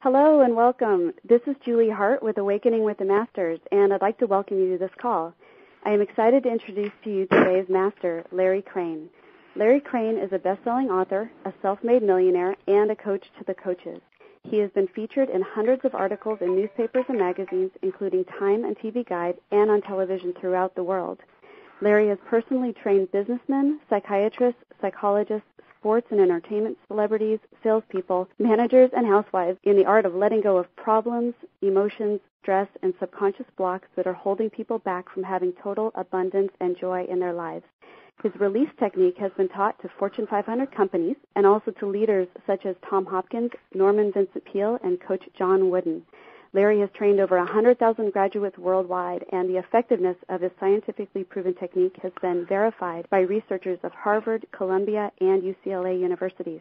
Hello and welcome. This is Julie Hart with Awakening with the Masters, and I'd like to welcome you to this call. I am excited to introduce to you today's master, Larry Crane. Larry Crane is a best-selling author, a self-made millionaire, and a coach to the coaches. He has been featured in hundreds of articles in newspapers and magazines, including Time and TV Guide, and on television throughout the world. Larry has personally trained businessmen, psychiatrists, psychologists, sports and entertainment celebrities, salespeople, managers, and housewives in the art of letting go of problems, emotions, stress, and subconscious blocks that are holding people back from having total abundance and joy in their lives. His release technique has been taught to Fortune 500 companies and also to leaders such as Tom Hopkins, Norman Vincent Peale, and Coach John Wooden. Larry has trained over 100,000 graduates worldwide, and the effectiveness of his scientifically proven technique has been verified by researchers of Harvard, Columbia, and UCLA universities.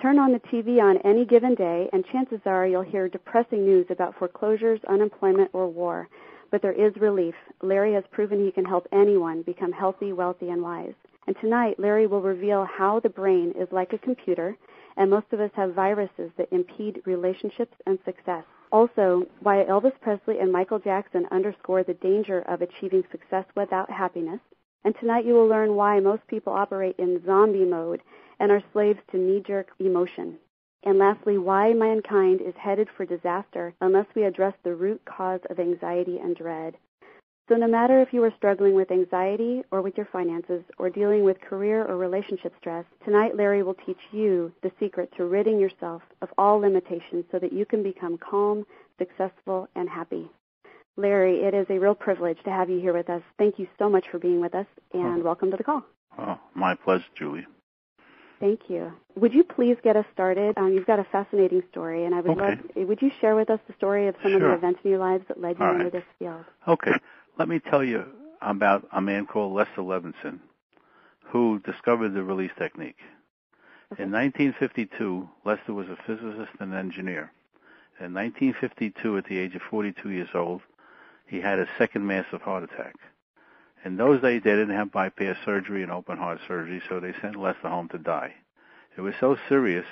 Turn on the TV on any given day, and chances are you'll hear depressing news about foreclosures, unemployment, or war. But there is relief. Larry has proven he can help anyone become healthy, wealthy, and wise. And tonight, Larry will reveal how the brain is like a computer, and most of us have viruses that impede relationships and success. Also, why Elvis Presley and Michael Jackson underscore the danger of achieving success without happiness. And tonight you will learn why most people operate in zombie mode and are slaves to knee-jerk emotion. And lastly, why mankind is headed for disaster unless we address the root cause of anxiety and dread. So no matter if you are struggling with anxiety or with your finances or dealing with career or relationship stress, tonight Larry will teach you the secret to ridding yourself of all limitations so that you can become calm, successful, and happy. Larry, it is a real privilege to have you here with us. Thank you so much for being with us, and welcome to the call. Oh, my pleasure, Julie. Thank you. Would you please get us started? You've got a fascinating story, and I would love, would you share with us the story of some of the events in your lives that led you into this field? Okay. Let me tell you about a man called Lester Levenson who discovered the release technique. In 1952, Lester was a physicist and engineer. In 1952, at the age of 42 years old, he had his second massive heart attack. In those days, they didn't have bypass surgery and open heart surgery, so they sent Lester home to die. It was so serious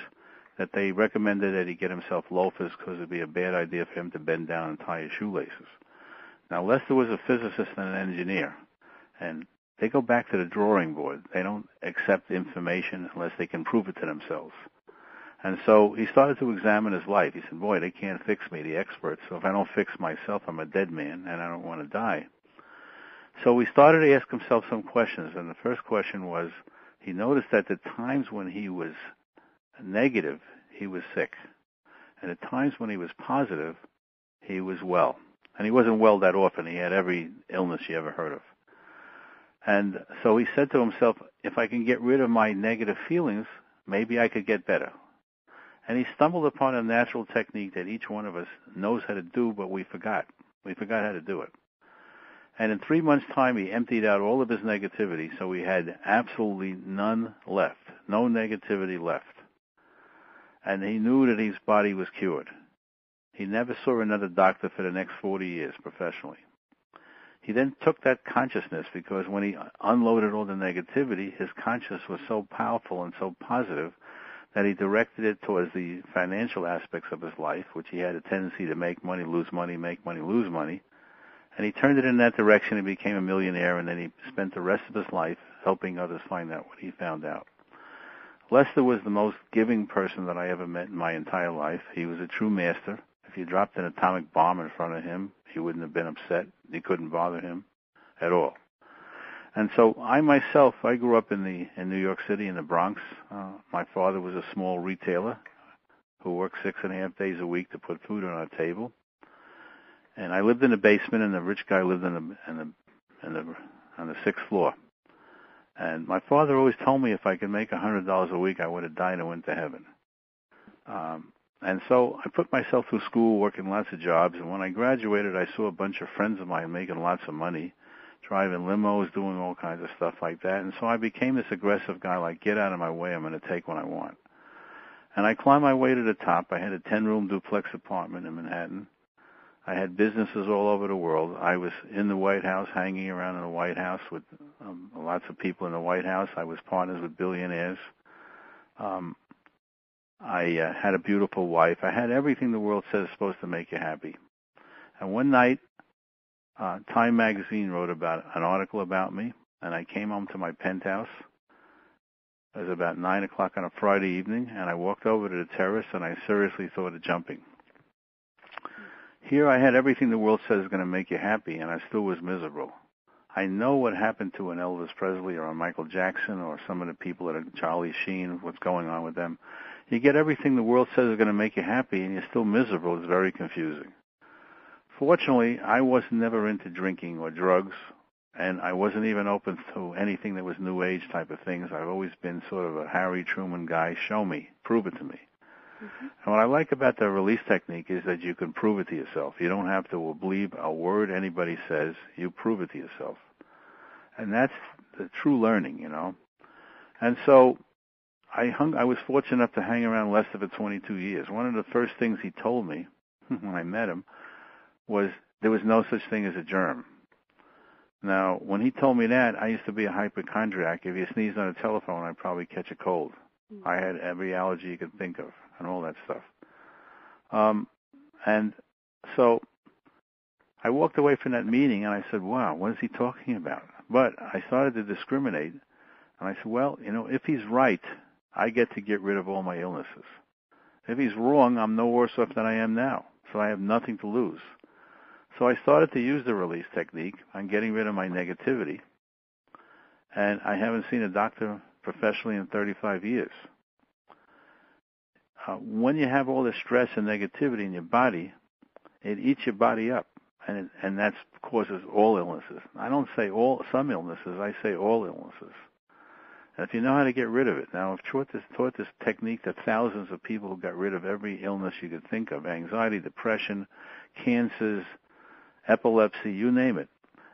that they recommended that he get himself loafers because it would be a bad idea for him to bend down and tie his shoelaces. Now, Lester was a physicist and an engineer, and they go back to the drawing board. They don't accept information unless they can prove it to themselves. And so he started to examine his life. He said, boy, they can't fix me, the experts. So if I don't fix myself, I'm a dead man, and I don't want to die. So he started to ask himself some questions, and the first question was, he noticed that the times when he was negative, he was sick. And at times when he was positive, he was well. And he wasn't well that often. He had every illness you ever heard of. And so he said to himself, if I can get rid of my negative feelings, maybe I could get better. And he stumbled upon a natural technique that each one of us knows how to do, but we forgot. We forgot how to do it. And in 3 months' time, he emptied out all of his negativity, so he had absolutely none left, no negativity left. And he knew that his body was cured. He never saw another doctor for the next 40 years professionally. He then took that consciousness because when he unloaded all the negativity, his consciousness was so powerful and so positive that he directed it towards the financial aspects of his life, which he had a tendency to make money, lose money, make money, lose money. And he turned it in that direction and became a millionaire, and then he spent the rest of his life helping others find out what he found out. Lester was the most giving person that I ever met in my entire life. He was a true master. If you dropped an atomic bomb in front of him, he wouldn't have been upset. You couldn't bother him at all. And so I myself, I grew up in New York City, in the Bronx. My father was a small retailer who worked 6.5 days a week to put food on our table. And I lived in the basement, and the rich guy lived on the 6th floor. And my father always told me if I could make $100 a week, I would have died and went to heaven. And so I put myself through school, working lots of jobs. And when I graduated, I saw a bunch of friends of mine making lots of money, driving limos, doing all kinds of stuff like that. And so I became this aggressive guy, like, get out of my way, I'm going to take what I want. And I climbed my way to the top. I had a 10-room duplex apartment in Manhattan. I had businesses all over the world. I was in the White House, hanging around in the White House with lots of people in the White House. I was partners with billionaires. I had a beautiful wife. I had everything the world says is supposed to make you happy. And one night, Time magazine wrote about an article about me, and I came home to my penthouse. It was about 9 o'clock on a Friday evening, and I walked over to the terrace, and I seriously thought of jumping. Here I had everything the world says is going to make you happy, and I still was miserable. I know what happened to an Elvis Presley or a Michael Jackson or some of the people that are Charlie Sheen, what's going on with them. You get everything the world says is going to make you happy, and you're still miserable. It's very confusing. Fortunately, I was never into drinking or drugs, and I wasn't even open to anything that was New Age type of things. I've always been sort of a Harry Truman guy. Show me. Prove it to me. Mm-hmm. And what I like about the release technique is that you can prove it to yourself. You don't have to believe a word anybody says. You prove it to yourself. And that's the true learning, you know. And so I was fortunate enough to hang around Lester for 22 years. One of the first things he told me when I met him was there was no such thing as a germ. Now, when he told me that, I used to be a hypochondriac. If you sneezed on a telephone, I'd probably catch a cold. Mm-hmm. I had every allergy you could think of and all that stuff. And so I walked away from that meeting, and I said, wow, what is he talking about? But I started to discriminate, and I said, well, you know, if he's right, I get to get rid of all my illnesses. If he's wrong, I'm no worse off than I am now, so I have nothing to lose. So I started to use the release technique on getting rid of my negativity, and I haven't seen a doctor professionally in 35 years. When you have all this stress and negativity in your body, it eats your body up, and that causes all illnesses. I don't say some illnesses, I say all illnesses. And if you know how to get rid of it, now I've taught this technique to thousands of people who got rid of every illness you could think of, anxiety, depression, cancers, epilepsy, you name it.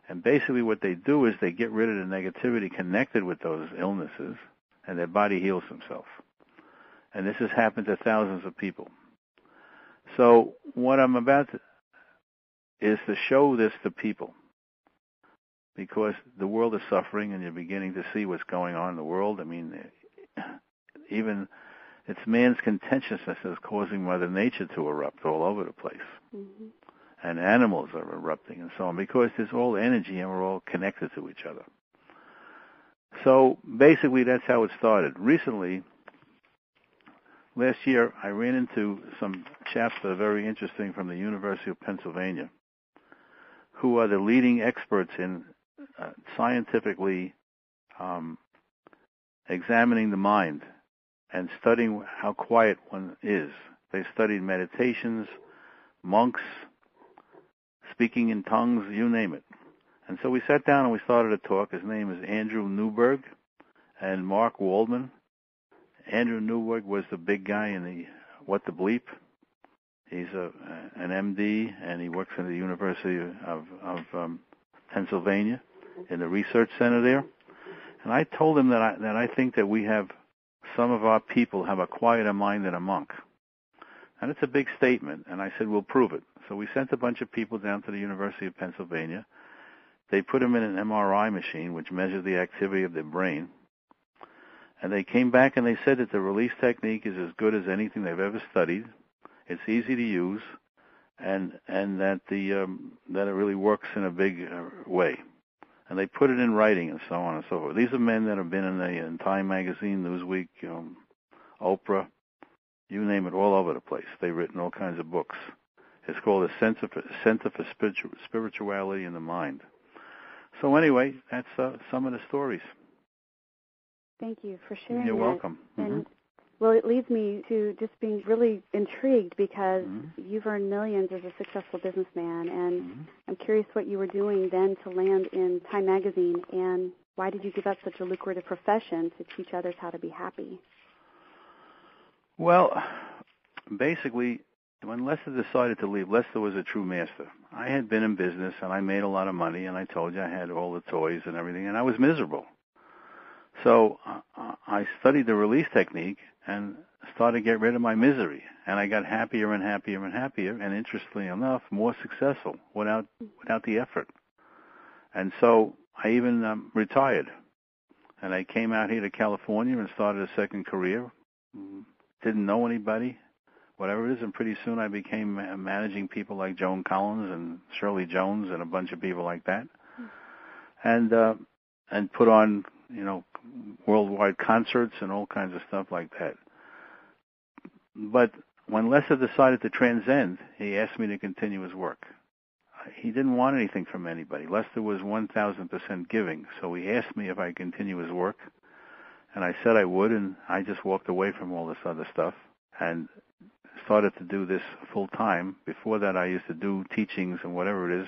And basically what they do is they get rid of the negativity connected with those illnesses, and their body heals themselves. And this has happened to thousands of people. So what I'm about to is to show this to people, because the world is suffering, and you're beginning to see what's going on in the world. I mean, even it's man's contentiousness that's causing Mother Nature to erupt all over the place. Mm-hmm. And animals are erupting and so on, because there's all energy and we're all connected to each other. So basically that's how it started. Recently, last year, I ran into some chaps that are very interesting from the University of Pennsylvania, who are the leading experts in scientifically examining the mind and studying how quiet one is. They studied meditations, monks, speaking in tongues, you name it. And so we sat down and we started a talk. His name is Andrew Newberg and Mark Waldman. Andrew Newberg was the big guy in the What the Bleep. He's an MD, and he works in the University of Pennsylvania in the research center there. And I told him that I think that we have, some of our people have a quieter mind than a monk. And it's a big statement, and I said, we'll prove it. So we sent a bunch of people down to the University of Pennsylvania. They put them in an MRI machine, which measures the activity of their brain. And they came back and they said that the release technique is as good as anything they've ever studied. It's easy to use, and that that it really works in a big way. And they put it in writing and so on and so forth. These are men that have been in Time magazine, Newsweek, Oprah, you name it, all over the place. They've written all kinds of books. It's called the Center for Spirituality in the Mind. So anyway, that's some of the stories. Thank you for sharing. You're welcome. And, well, it leads me to just being really intrigued, because you've earned millions as a successful businessman, and I'm curious what you were doing then to land in Time magazine, and why did you give up such a lucrative profession to teach others how to be happy? Well, basically, when Lester decided to leave, Lester was a true master. I had been in business, and I made a lot of money, and I told you I had all the toys and everything, and I was miserable. So I studied the release technique and started to get rid of my misery, and I got happier and happier and happier, and interestingly enough, more successful without the effort. And so I even retired, and I came out here to California and started a second career, didn't know anybody, whatever it is, and pretty soon I became managing people like Joan Collins and Shirley Jones and a bunch of people like that, and put on, worldwide concerts and all kinds of stuff like that. But when Lester decided to transcend, he asked me to continue his work. He didn't want anything from anybody. Lester was 1,000% giving, so he asked me if I continue his work, and I said I would, and I just walked away from all this other stuff and started to do this full time. Before that, I used to do teachings and whatever it is.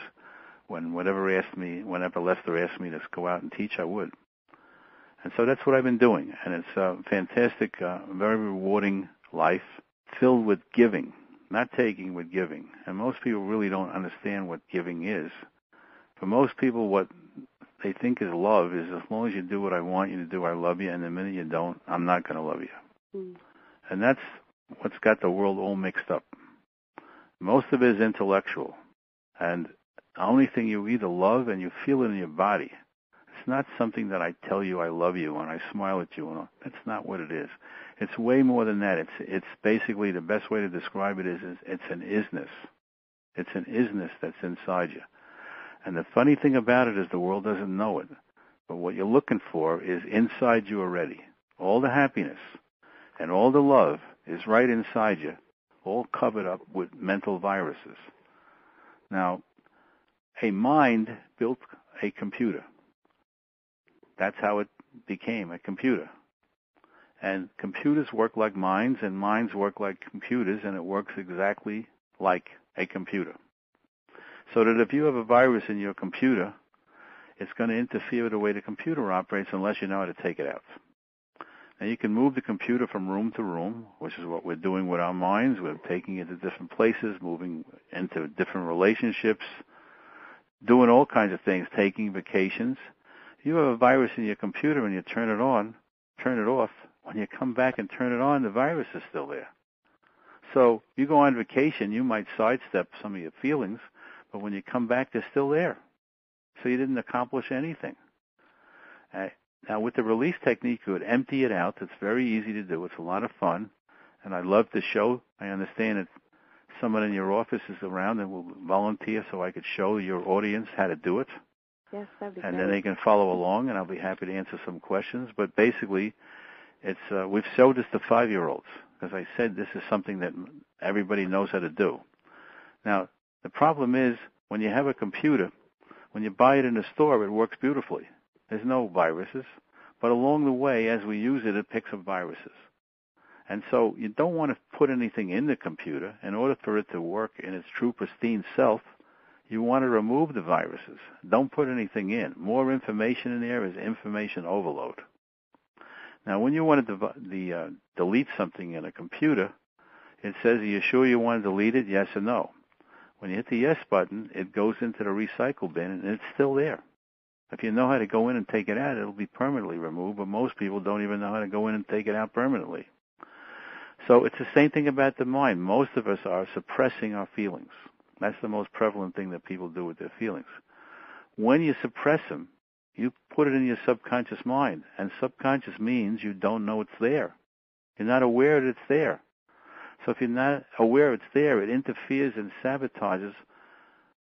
Whenever Lester asked me to go out and teach, I would. And so that's what I've been doing, and it's a fantastic, very rewarding life filled with giving, not taking, but giving. And most people really don't understand what giving is. For most people, what they think is love is, as long as you do what I want you to do, I love you, and the minute you don't, I'm not going to love you. Mm. And that's what's got the world all mixed up. Most of it is intellectual, and the only thing you either love and you feel it in your body. It's not something that I tell you I love you and I smile at you. That's not what it is. It's way more than that. It's basically, the best way to describe it is it's an isness. It's an isness that's inside you. And the funny thing about it is the world doesn't know it. But what you're looking for is inside you already. All the happiness and all the love is right inside you, all covered up with mental viruses. Now, a mind built a computer. That's how it became a computer. And computers work like minds, and minds work like computers, and it works exactly like a computer. So that if you have a virus in your computer, it's going to interfere with the way the computer operates unless you know how to take it out. Now, you can move the computer from room to room, which is what we're doing with our minds. We're taking it to different places, moving into different relationships, doing all kinds of things, taking vacations. You have a virus in your computer and you turn it on, turn it off. When you come back and turn it on, the virus is still there. So you go on vacation, you might sidestep some of your feelings, but when you come back, they're still there. So you didn't accomplish anything. Now, with the release technique, you would empty it out. It's very easy to do. It's a lot of fun, and I love to show. I understand that someone in your office is around and will volunteer so I could show your audience how to do it. Yes, that'd be and great. Then they can follow along, and I'll be happy to answer some questions. But basically, we've showed this to 5-year-olds. As I said, this is something that everybody knows how to do. Now, the problem is, when you have a computer, when you buy it in a store, it works beautifully. There's no viruses. But along the way, as we use it, it picks up viruses. And so you don't want to put anything in the computer. In order for it to work in its true pristine self, you want to remove the viruses. Don't put anything in. More information in there is information overload. Now, when you want to delete something in a computer, it says, are you sure you want to delete it, yes or no? When you hit the yes button, it goes into the recycle bin, and it's still there. If you know how to go in and take it out, it'll be permanently removed, but most people don't even know how to go in and take it out permanently. So it's the same thing about the mind. Most of us are suppressing our feelings. That's the most prevalent thing that people do with their feelings. When you suppress them, you put it in your subconscious mind, and subconscious means you don't know it's there. You're not aware that it's there. So if you're not aware it's there, it interferes and sabotages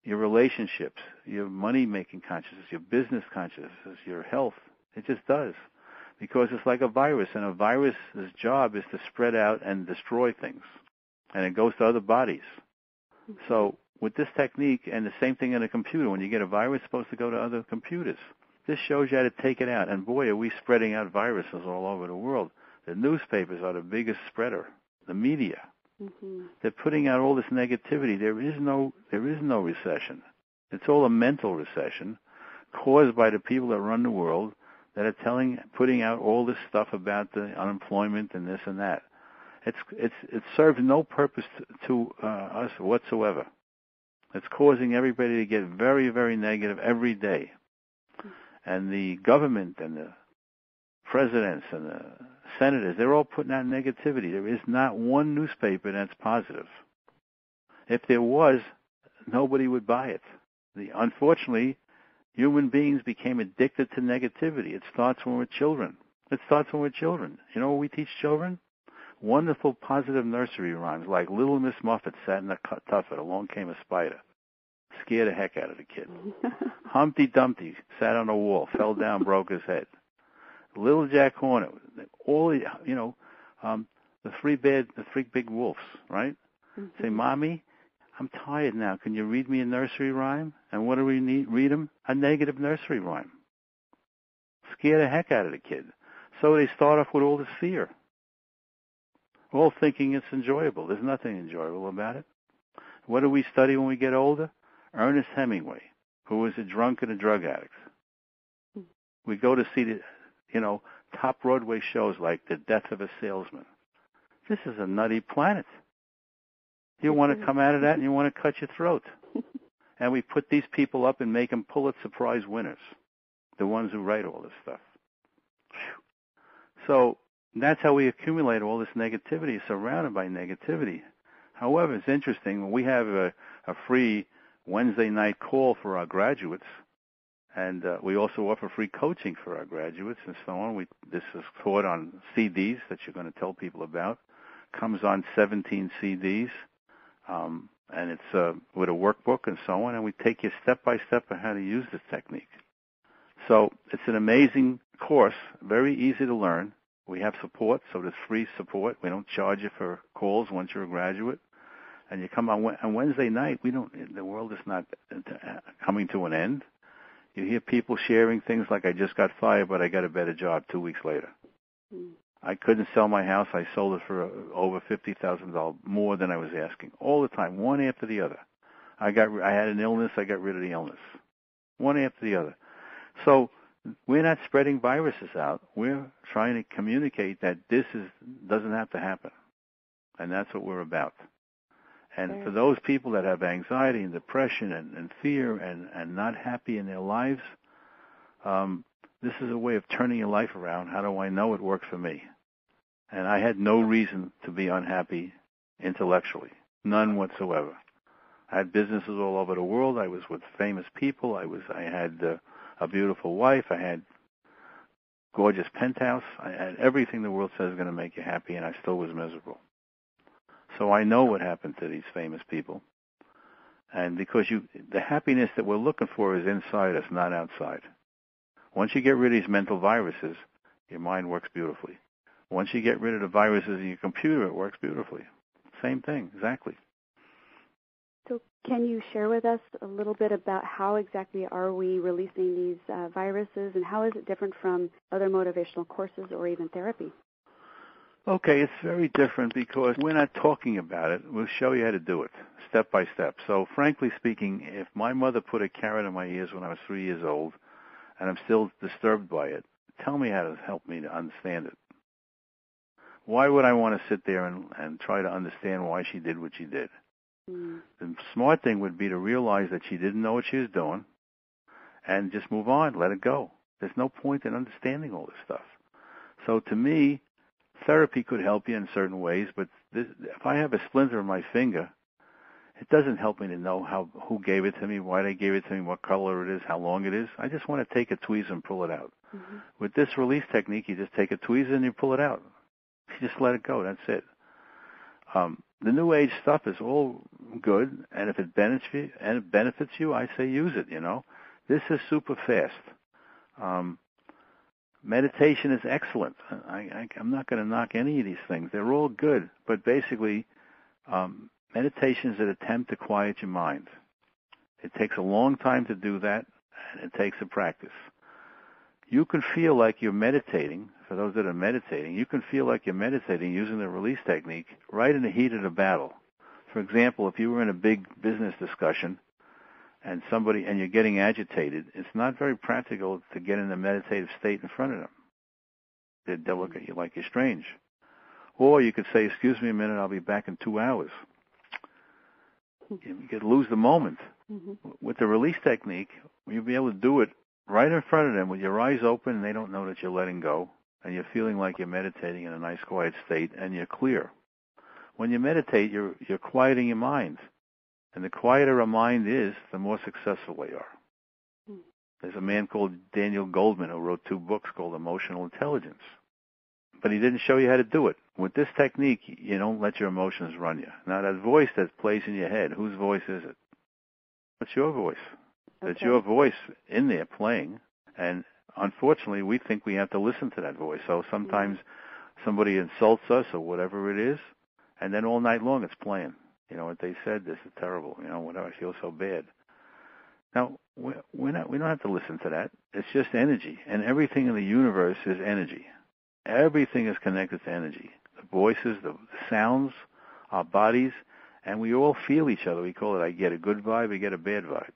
your relationships, your money-making consciousness, your business consciousness, your health. It just does. Because it's like a virus, and a virus's job is to spread out and destroy things. And it goes to other bodies. Mm-hmm. So with this technique, and the same thing in a computer, when you get a virus, it's supposed to go to other computers. This shows you how to take it out. And boy, are we spreading out viruses all over the world. The newspapers are the biggest spreader. The media. Mm-hmm. They're putting out all this negativity. There is no recession. It's all a mental recession caused by the people that run the world that are putting out all this stuff about the unemployment and this and that. It serves no purpose to us whatsoever. It's causing everybody to get very, very negative every day. And the government and the presidents and the senators, they're all putting out negativity. There is not one newspaper that's positive. If there was, nobody would buy it. Unfortunately, human beings became addicted to negativity. It starts when we're children. You know what we teach children? Wonderful, positive nursery rhymes like Little Miss Muffet sat in a tuffet, along came a spider. Scared the heck out of the kid. Humpty Dumpty sat on a wall, fell down, broke his head. Little Jack Horner, all, the three big wolves, right? Mm-hmm. Say, Mommy, I'm tired now. Can you read me a nursery rhyme? And what do we read them? A negative nursery rhyme. Scare the heck out of the kid. So they start off with all this fear, all thinking it's enjoyable. There's nothing enjoyable about it. What do we study when we get older? Ernest Hemingway, who was a drunk and a drug addict. We go to see the, top Broadway shows like The Death of a Salesman. This is a nutty planet. You want to come out of that and you want to cut your throat. And we put these people up and make them Pulitzer Prize winners, the ones who write all this stuff. So that's how we accumulate all this negativity, surrounded by negativity. However, it's interesting. When we have a free Wednesday night call for our graduates, and we also offer free coaching for our graduates and so on. This is taught on CDs that you're going to tell people about. Comes on 17 CDs, and it's with a workbook and so on, and we take you step by step on how to use this technique. So it's an amazing course, very easy to learn. We have support, so there's free support. We don't charge you for calls once you're a graduate. And you come on Wednesday night. The world is not coming to an end. You hear people sharing things like, I just got fired, but I got a better job 2 weeks later. I couldn't sell my house. I sold it for over $50,000 more than I was asking. All the time, one after the other. I had an illness. I got rid of the illness. One after the other. So we're not spreading viruses out. We're trying to communicate that this doesn't have to happen. And that's what we're about. And for those people that have anxiety and depression and fear and not happy in their lives, this is a way of turning your life around. How do I know it worked for me? And I had no reason to be unhappy intellectually, none whatsoever. I had businesses all over the world. I was with famous people. I had a beautiful wife. I had gorgeous penthouse. I had everything the world says is going to make you happy, and I still was miserable. So I know what happened to these famous people. And because the happiness that we're looking for is inside us, not outside. Once you get rid of these mental viruses, your mind works beautifully. Once you get rid of the viruses in your computer, it works beautifully. Same thing, exactly. So can you share with us a little bit about how exactly are we releasing these viruses, and how is it different from other motivational courses or even therapy? Okay, it's very different because we're not talking about it. We'll show you how to do it, step by step. So frankly speaking, if my mother put a carrot in my ears when I was 3 years old, and I'm still disturbed by it, tell me how to help me to understand it. Why would I want to sit there and try to understand why she did what she did? The smart thing would be to realize that she didn't know what she was doing and just move on, let it go. There's no point in understanding all this stuff. So to me, therapy could help you in certain ways, but if I have a splinter in my finger, it doesn't help me to know who gave it to me, why they gave it to me, what color it is, how long it is. I just want to take a tweezer and pull it out. Mm-hmm. With this release technique, you just take a tweezer and you pull it out. You just let it go. That's it. The New Age stuff is all good, and if it benefits you, I say use it. This is super fast. Meditation is excellent. I'm not going to knock any of these things. They're all good, but basically, meditation is an attempt to quiet your mind. It takes a long time to do that, and it takes a practice. You can feel like you're meditating. For those that are meditating, you can feel like you're meditating using the release technique right in the heat of the battle. For example, if you were in a big business discussion and you're getting agitated, it's not very practical to get in a meditative state in front of them. They'll look at you like you're strange. Or you could say, excuse me a minute, I'll be back in 2 hours. You could lose the moment. Mm-hmm. With the release technique, you'll be able to do it right in front of them with your eyes open, and they don't know that you're letting go, and you're feeling like you're meditating in a nice quiet state, and you're clear. When you meditate, you're quieting your mind. And the quieter a mind is, the more successful they are. There's a man called Daniel Goldman who wrote 2 books called Emotional Intelligence. But he didn't show you how to do it. with this technique, you don't let your emotions run you. Now, that voice that plays in your head, whose voice is it? What's your voice? Okay. It's your voice in there playing, and unfortunately, we think we have to listen to that voice. So sometimes somebody insults us or whatever it is, and then all night long it's playing. You know, what they said, this is terrible. You know, whatever, I feel so bad. Now, we don't have to listen to that. It's just energy, and everything in the universe is energy. Everything is connected to energy. The voices, the sounds, our bodies, and we all feel each other. We call it, I get a good vibe, I get a bad vibe.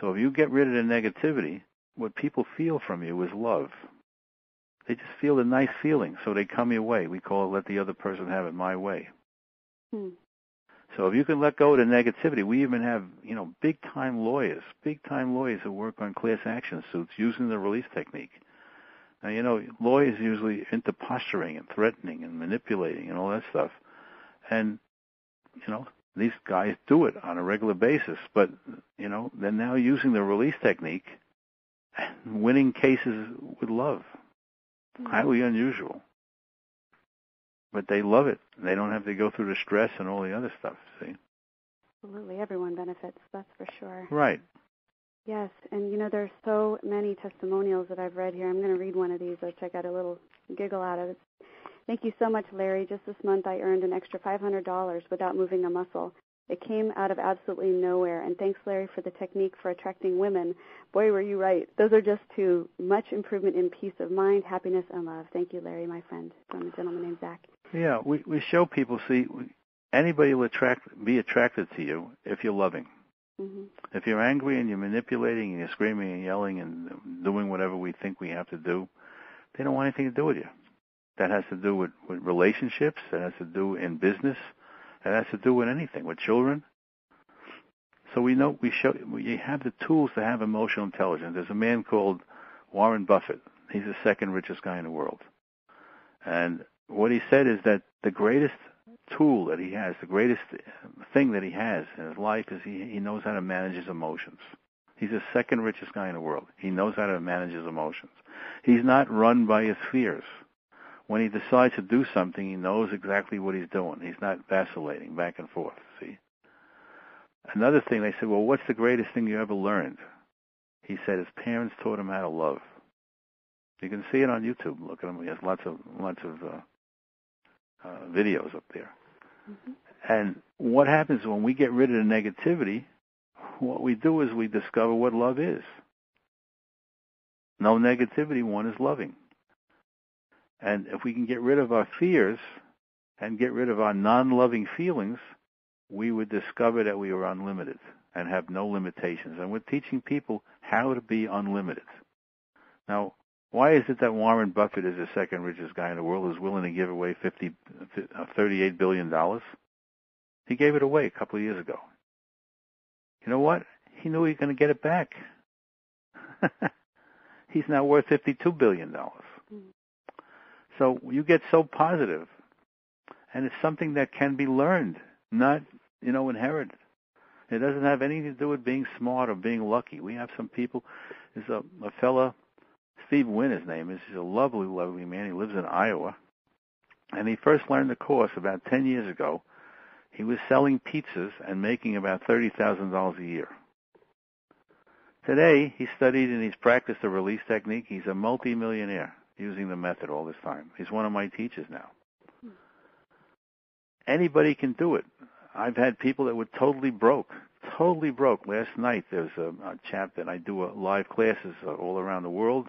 So if you get rid of the negativity, what people feel from you is love. They just feel the nice feeling, so they come your way. We call it, let the other person have it my way. So if you can let go of the negativity, we even have, you know, big-time lawyers who work on class action suits using the release technique. Now, you know, lawyers usually into posturing and threatening and manipulating and all that stuff. And, you know, these guys do it on a regular basis. But, you know, they're now using the release technique and winning cases with love. Highly unusual. But they love it. They don't have to go through the stress and all the other stuff, see? Absolutely. Everyone benefits, that's for sure. Right. Yes, and you know, there's so many testimonials that I've read here. I'm going to read one of these, which I got a little giggle out of it. Thank you so much, Larry. Just this month I earned an extra $500 without moving a muscle. It came out of absolutely nowhere. And thanks, Larry, for the technique for attracting women. Boy, were you right. Those are just two. Much improvement in peace of mind, happiness, and love. Thank you, Larry, my friend, from a gentleman named Zach. Yeah, we show people, see, anybody will be attracted to you if you're loving. If you're angry and you're manipulating and you're screaming and yelling and doing whatever we think we have to do, they don't want anything to do with you. That has to do with relationships. That has to do in business. That has to do with anything, with children. So we have the tools to have emotional intelligence. There's a man called Warren Buffett. He's the second richest guy in the world. And what he said is that the greatest tool that he has, the greatest thing that he has in his life is he knows how to manage his emotions. He's the second richest guy in the world. He knows how to manage his emotions. He's not run by his fears. When he decides to do something, he knows exactly what he's doing. He's not vacillating back and forth, see? Another thing, they said, well, what's the greatest thing you ever learned? He said his parents taught him how to love. You can see it on YouTube. Look at him. He has lots of videos up there. And what happens when we get rid of the negativity, what we do is we discover what love is. No negativity, one is loving. And if we can get rid of our fears and get rid of our non-loving feelings, we would discover that we are unlimited and have no limitations. And we're teaching people how to be unlimited. Now, why is it that Warren Buffett is the second richest guy in the world who's willing to give away $38 billion? He gave it away a couple of years ago. You know what? He knew he was going to get it back. He's now worth $52 billion. So you get so positive, and it's something that can be learned, not, inherited. It doesn't have anything to do with being smart or being lucky. We have some people. There's a fella, Steve Wynn, his name is. He's a lovely, lovely man. He lives in Iowa. And he first learned the course about 10 years ago. He was selling pizzas and making about $30,000 a year. Today, he studied and he's practiced the release technique. He's a multimillionaire using the method all this time. He's one of my teachers now. Anybody can do it. I've had people that were totally broke. Last night, there was a chap that I do live classes all around the world.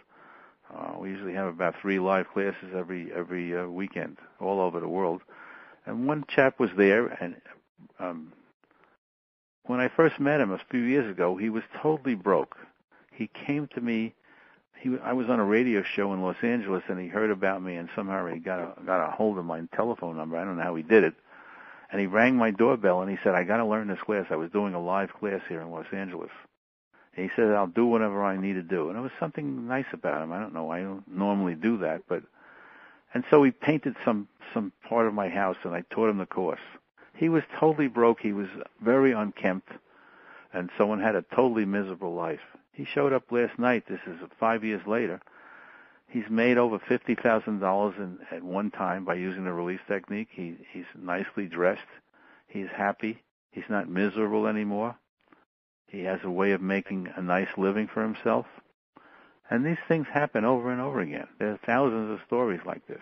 We usually have about 3 live classes every weekend all over the world. And one chap was there, and when I first met him a few years ago, he was totally broke. He came to me. I was on a radio show in Los Angeles, and he heard about me, and somehow he got a hold of my telephone number. I don't know how he did it. And he rang my doorbell, and he said, I got to learn this class. I was doing a live class here in Los Angeles. And he said, I'll do whatever I need to do. And there was something nice about him. I don't know. I don't normally do that. And so he painted some part of my house, and I taught him the course. He was totally broke. He was very unkempt, and someone had a totally miserable life. He showed up last night. This is 5 years later. He's made over $50,000 at one time by using the release technique. He's nicely dressed. He's happy. He's not miserable anymore. He has a way of making a nice living for himself. And these things happen over and over again. There are thousands of stories like this.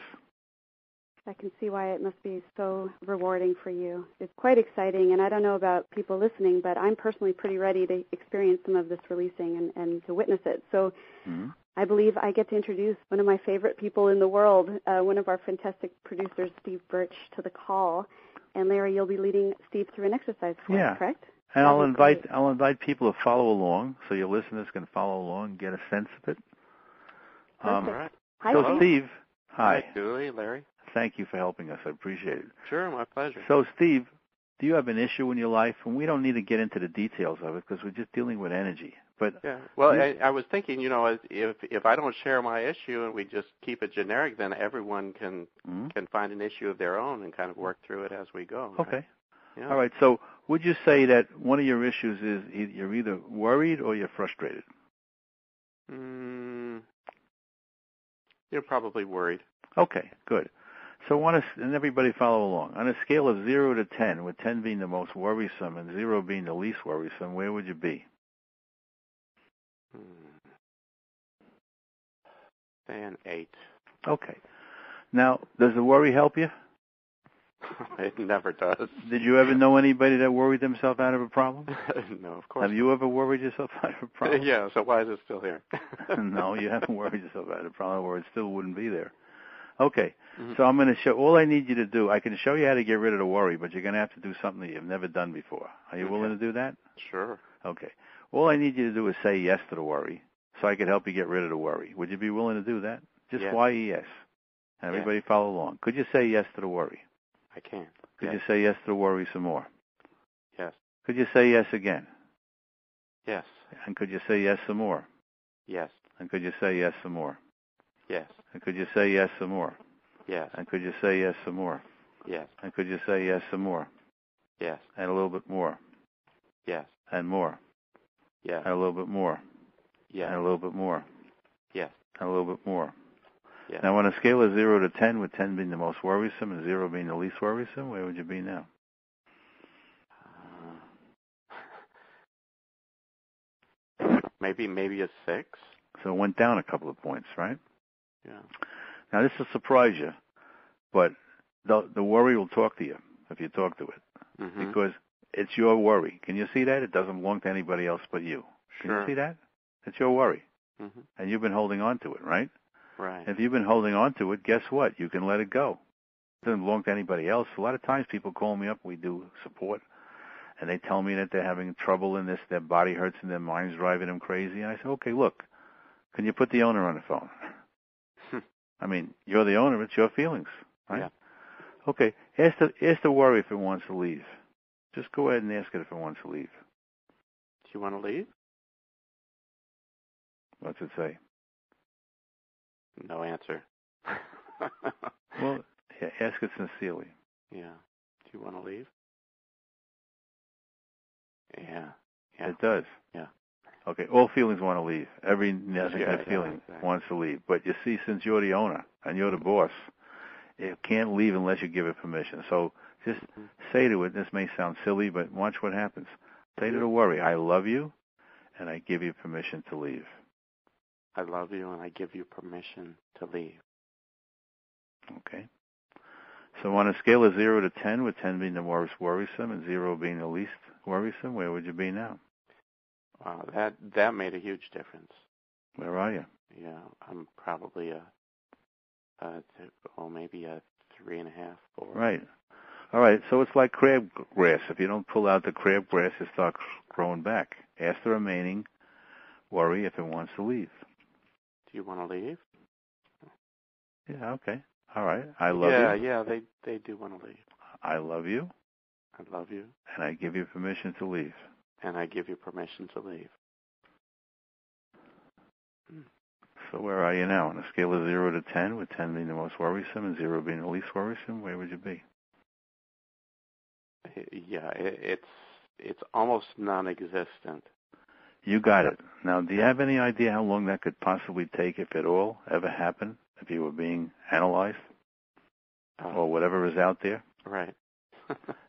I can see why it must be so rewarding for you. It's quite exciting, and I don't know about people listening, but I'm personally pretty ready to experience some of this releasing and to witness it. So I believe I get to introduce one of my favorite people in the world, one of our fantastic producers, Steve Birch, to the call. And Larry, you'll be leading Steve through an exercise for us, correct? And I'll invite people to follow along, so your listeners can follow along and get a sense of it. All right. Hi, so Steve, hi. Hi, Julie, Larry. Thank you for helping us. I appreciate it. Sure, my pleasure. So, Steve, do you have an issue in your life? And we don't need to get into the details of it because we're just dealing with energy. But yeah. Well, I was thinking, if I don't share my issue and we just keep it generic, then everyone can find an issue of their own and kind of work through it as we go. Right? Okay. Yeah. All right. So, would you say that one of your issues is you're either worried or you're frustrated? You're probably worried. Okay. Good. So, and everybody follow along. On a scale of 0 to 10, with 10 being the most worrisome and 0 being the least worrisome, where would you be? Say an 8. Okay. Now, does the worry help you? It never does. Did you ever know anybody that worried themselves out of a problem? No, of course. Have you ever worried yourself out of a problem? Yeah, so why is it still here? No, you haven't worried yourself out of a problem, or it still wouldn't be there. Okay, so I'm going to show, all I need you to do, I can show you how to get rid of the worry, but you're going to have to do something that you've never done before. Are you willing to do that? Sure. Okay. All I need you to do is say yes to the worry, so I can help you get rid of the worry. Would you be willing to do that? Just why yes? And everybody follow along. Could you say yes to the worry? I can. Could you say yes to the worry some more? Yes. Could you say yes again? Yes. And could you say yes some more? Yes. And could you say yes some more? Yes. And could you say yes some more? Yes. And could you say yes some more? Yes. And could you say yes some more? Yes. And a little bit more. Yes. And more. Yes. And a little bit more. Yes. And a little bit more. Yes. And a little bit more. Yes. Now, on a scale of 0 to 10, with 10 being the most worrisome and 0 being the least worrisome, where would you be now? Maybe a 6. So it went down a couple of points, right? Yeah. Now, this will surprise you, but the worry will talk to you if you talk to it, because it's your worry. Can you see that? It doesn't belong to anybody else but you. Can you see that? It's your worry, and you've been holding on to it, right? Right. If you've been holding on to it, guess what? You can let it go. It doesn't belong to anybody else. A lot of times people call me up, we do support, and they tell me that they're having trouble in this, their body hurts and their mind's driving them crazy. And I say, okay, look, can you put the owner on the phone? I mean, you're the owner, it's your feelings, right? Yeah. Okay, ask the worry if it wants to leave. Just go ahead and ask it if it wants to leave. Do you want to leave? What's it say? No answer. Well, ask it sincerely. Yeah. Do you want to leave? Yeah. It does. Yeah. Okay, all feelings want to leave. Every feeling wants to leave. But you see, since you're the owner and you're the boss, it can't leave unless you give it permission. So just say to it, this may sound silly, but watch what happens. Say to the worry, I love you, and I give you permission to leave. I love you, and I give you permission to leave. Okay. So on a scale of 0 to 10, with 10 being the most worrisome and 0 being the least worrisome, where would you be now? Wow, that made a huge difference. Where are you? Yeah, I'm probably maybe a 3.5, 4. Right. All right, so it's like crabgrass. If you don't pull out the crabgrass, it starts growing back. Ask the remaining worry if it wants to leave. Do you want to leave? Yeah, okay. All right. I love you. Yeah, they do want to leave. I love you. I love you. And I give you permission to leave. And I give you permission to leave. So where are you now? On a scale of 0 to 10, with 10 being the most worrisome and 0 being the least worrisome, where would you be? Yeah, it's almost non-existent. You got it. Now, do you have any idea how long that could possibly take, if at all, ever happen, if you were being analyzed or whatever is out there? Right.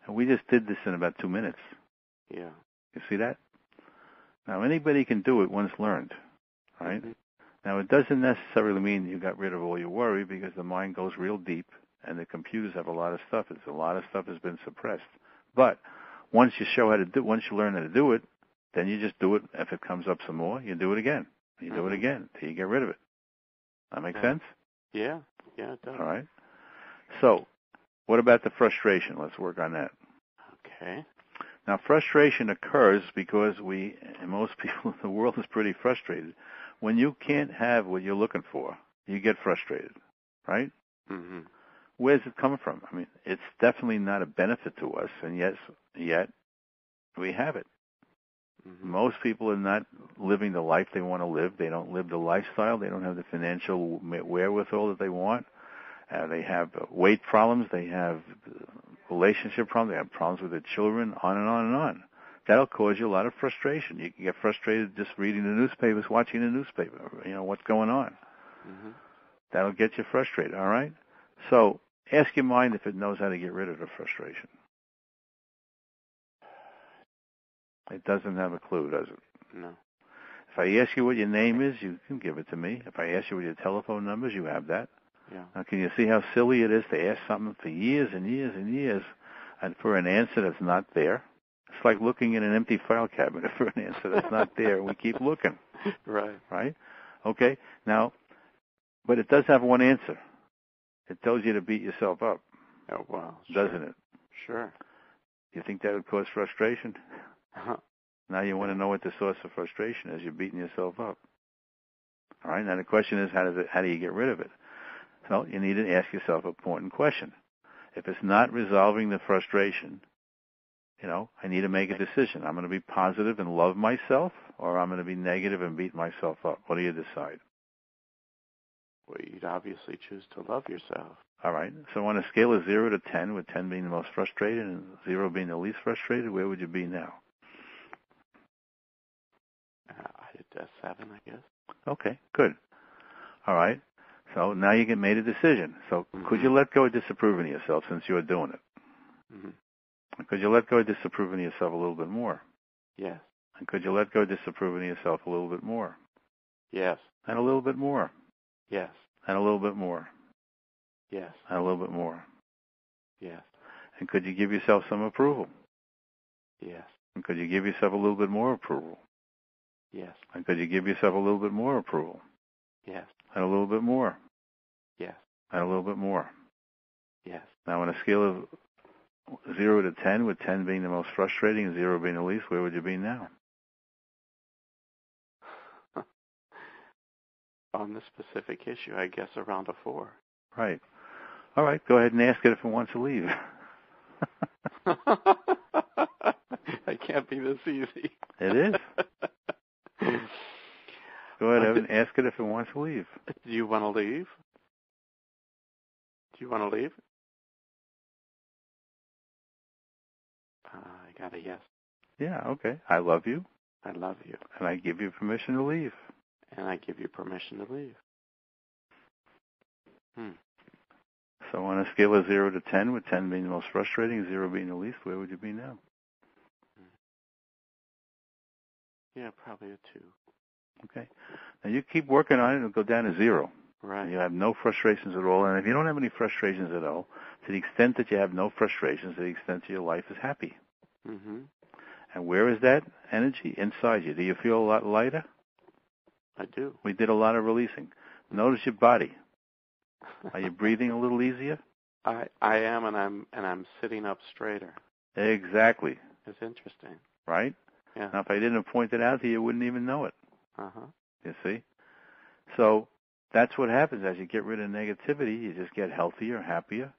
And we just did this in about 2 minutes. Yeah. You see that? Now, anybody can do it once learned, right? Mm-hmm. Now, it doesn't necessarily mean you got rid of all your worry, because the mind goes real deep, and the computers have a lot of stuff. A lot of stuff has been suppressed. But once you learn how to do it, then you just do it. If it comes up some more, you do it again. You do it again till you get rid of it. That make sense? Yeah. Yeah, it does. All right. So, what about the frustration? Let's work on that. Okay. Now, frustration occurs because most people in the world is pretty frustrated. When you can't have what you're looking for, you get frustrated, right? Mm-hmm. Where's it coming from? I mean, it's definitely not a benefit to us, and yet we have it. Mm-hmm. Most people are not living the life they want to live. They don't live the lifestyle. They don't have the financial wherewithal that they want. They have weight problems. They have relationship problems. They have problems with their children, on and on and on. That'll cause you a lot of frustration. You can get frustrated just reading the newspapers, watching the newspaper, what's going on. Mm-hmm. That'll get you frustrated, all right? So ask your mind if it knows how to get rid of the frustration. It doesn't have a clue, does it? No. If I ask you what your name is, you can give it to me. If I ask you what your telephone number is, you have that. Yeah. Now, can you see how silly it is to ask something for years and years and years and for an answer that's not there? It's like looking in an empty file cabinet for an answer that's not there, and we keep looking. Right. Right? Okay. Now, but it does have one answer. It tells you to beat yourself up. Oh, wow. Sure. Doesn't it? Sure. You think that would cause frustration? Uh-huh. Now you want to know what the source of frustration is. You're beating yourself up. All right. Now the question is, how do you get rid of it? So you need to ask yourself an important question. If it's not resolving the frustration, I need to make a decision. I'm going to be positive and love myself, or I'm going to be negative and beat myself up. What do you decide? Well, you'd obviously choose to love yourself. All right. So on a scale of 0 to 10, with 10 being the most frustrated and 0 being the least frustrated, where would you be now? I'd 7, I guess. Okay, good. All right. So now you made a decision. So could you let go of disapproving of yourself since you're doing it? Mm-hmm. Could you let go of disapproving of yourself a little bit more? Yes. And could you let go of disapproving of yourself a little bit more? Yes. And a little bit more? Yes. And a little bit more? Yes. And a little bit more? Yes. And could you give yourself some approval? Yes. And could you give yourself a little bit more approval? Yes. And could you give yourself a little bit more approval? Yes. And a little bit more? Yes. And a little bit more? Yes. Now on a scale of 0 to 10, with 10 being the most frustrating and 0 being the least, where would you be now? On this specific issue, I guess around a 4. Right. All right, go ahead and ask it if it wants to leave. I can't be this easy. It is. Go ahead and ask it if it wants to leave. Do you want to leave? Do you want to leave? I got a yes. Yeah, okay. I love you. I love you. And I give you permission to leave. And I give you permission to leave. So on a scale of 0 to 10, with 10 being the most frustrating and 0 being the least, where would you be now? Yeah, probably a 2. Okay. Now you keep working on it, it'll go down to 0. Right. And you have no frustrations at all. And if you don't have any frustrations at all, to the extent that you have no frustrations, to the extent that your life is happy. Mm-hmm. And where is that energy? Inside you. Do you feel a lot lighter? I do. We did a lot of releasing. Notice your body. Are you breathing a little easier? I am, and I'm sitting up straighter. Exactly. It's interesting. Right? Yeah. Now, if I didn't point it out to you, you wouldn't even know it. Uh-huh. You see? So that's what happens as you get rid of negativity. You just get healthier, happier.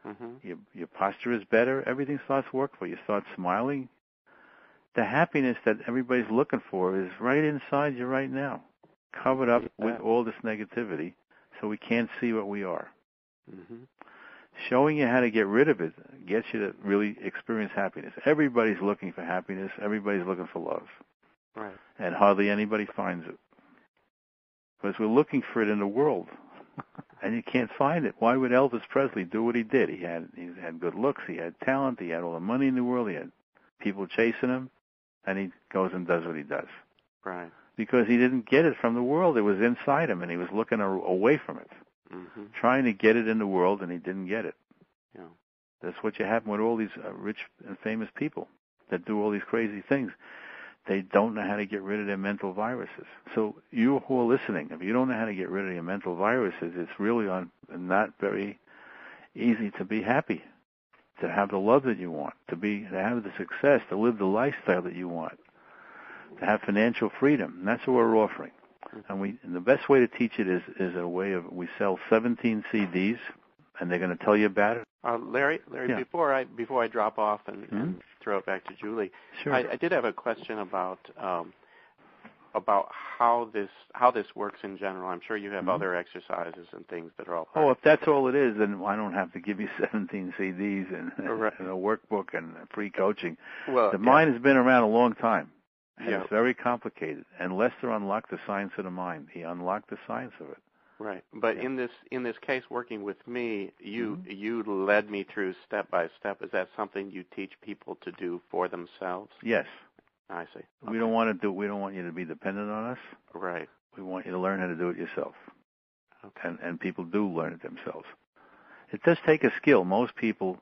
Mm-hmm. Your posture is better. Everything starts to work for you. You start smiling. The happiness that everybody's looking for is right inside you right now, covered up with all this negativity, so we can't see what we are. Mm-hmm. Showing you how to get rid of it gets you to really experience happiness. Everybody's looking for happiness. Everybody's looking for love. Right. And hardly anybody finds it. Because we're looking for it in the world. And you can't find it. Why would Elvis Presley do what he did? He had good looks, he had talent, he had all the money in the world, he had people chasing him, and he goes and does what he does. Right. Because he didn't get it from the world. It was inside him, and he was looking away from it. Mm-hmm. Trying to get it in the world, and he didn't get it. Yeah. That's what you happen with all these rich and famous people that do all these crazy things. They don't know how to get rid of their mental viruses. So you who are listening, if you don't know how to get rid of your mental viruses, it's really not very easy to be happy, to have the love that you want, to have the success, to live the lifestyle that you want, to have financial freedom. And that's what we're offering. And the best way to teach it is a way of, we sell 17 CDs, and they're going to tell you about it. Larry, yeah. before I drop off and throw it back to Julie, sure. I did have a question about how this works in general. I'm sure you have other exercises and things that are all part if that's all it is, then I don't have to give you 17 CDs and a workbook and free coaching. Well, the mind has been around a long time. And yeah. It's very complicated. And Lester unlocked the science of the mind. He unlocked the science of it. Right. But in this case, working with me, you led me through step by step. Is that something you teach people to do for themselves? Yes. I see. Okay. We don't want you to be dependent on us. Right. We want you to learn how to do it yourself. Okay. And people do learn it themselves. It does take a skill. Most people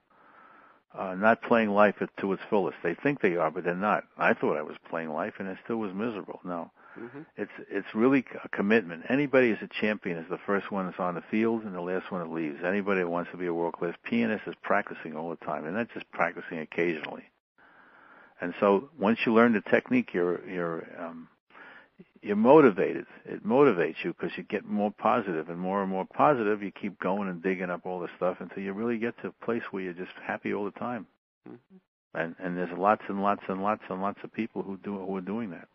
are not playing life to its fullest. They think they are, but they're not. I thought I was playing life, and I still was miserable. No. Mm-hmm. It's really a commitment. Anybody is a champion is the first one that's on the field and the last one that leaves. Anybody that wants to be a world-class pianist is practicing all the time. They're not just practicing occasionally. And so once you learn the technique, you're motivated. It motivates you because you get more positive and more positive. You keep going and digging up all the stuff until you really get to a place where you're just happy all the time. Mm-hmm. And there's lots and lots and lots and lots of people who are doing that.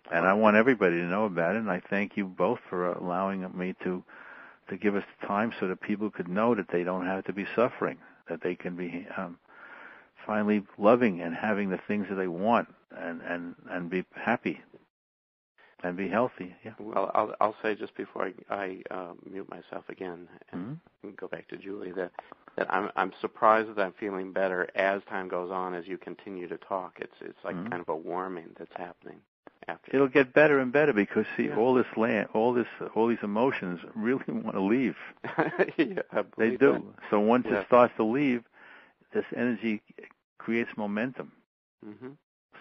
And I want everybody to know about it, and I thank you both for allowing me to give us the time so that people could know that they don't have to be suffering, that they can be finally loving and having the things that they want and be happy and be healthy. Yeah. Well, I'll say just before I mute myself again and go back to Julie that I'm surprised that I'm feeling better as time goes on as you continue to talk. It's like kind of a warming that's happening. It'll get better and better because all these emotions really want to leave. Yeah, they do. That. So once it starts to leave, this energy creates momentum. Mm-hmm.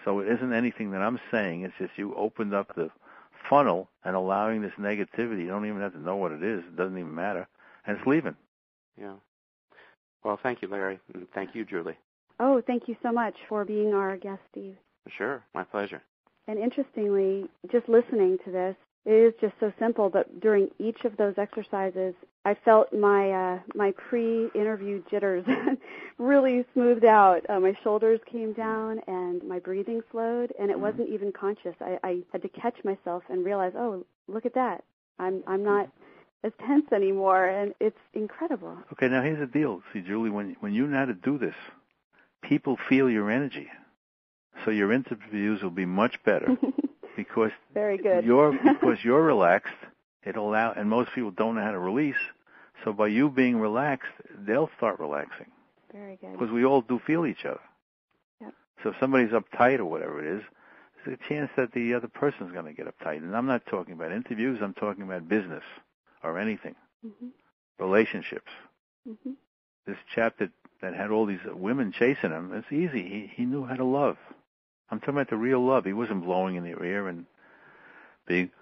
So it isn't anything that I'm saying. It's just you opened up the funnel and allowing this negativity. You don't even have to know what it is. It doesn't even matter, and it's leaving. Yeah. Well, thank you, Larry, and thank you, Julie. Oh, thank you so much for being our guest, Steve. Sure, my pleasure. And interestingly, just listening to this, it is just so simple, but during each of those exercises, I felt my pre-interview jitters really smoothed out. My shoulders came down and my breathing slowed, and it wasn't even conscious. I had to catch myself and realize, oh, look at that. I'm not as tense anymore, and it's incredible. Okay, now here's the deal. See, Julie, when you know how to do this, people feel your energy. So your interviews will be much better because very good. because you're relaxed. And most people don't know how to release. So by you being relaxed, they'll start relaxing. Very good. Because we all do feel each other. Yep. So if somebody's uptight or whatever it is, there's a chance that the other person's going to get uptight. And I'm not talking about interviews. I'm talking about business or anything, relationships. Mm-hmm. This chap that had all these women chasing him, it's easy. He knew how to love. I'm talking about the real love. He wasn't blowing in their ear and being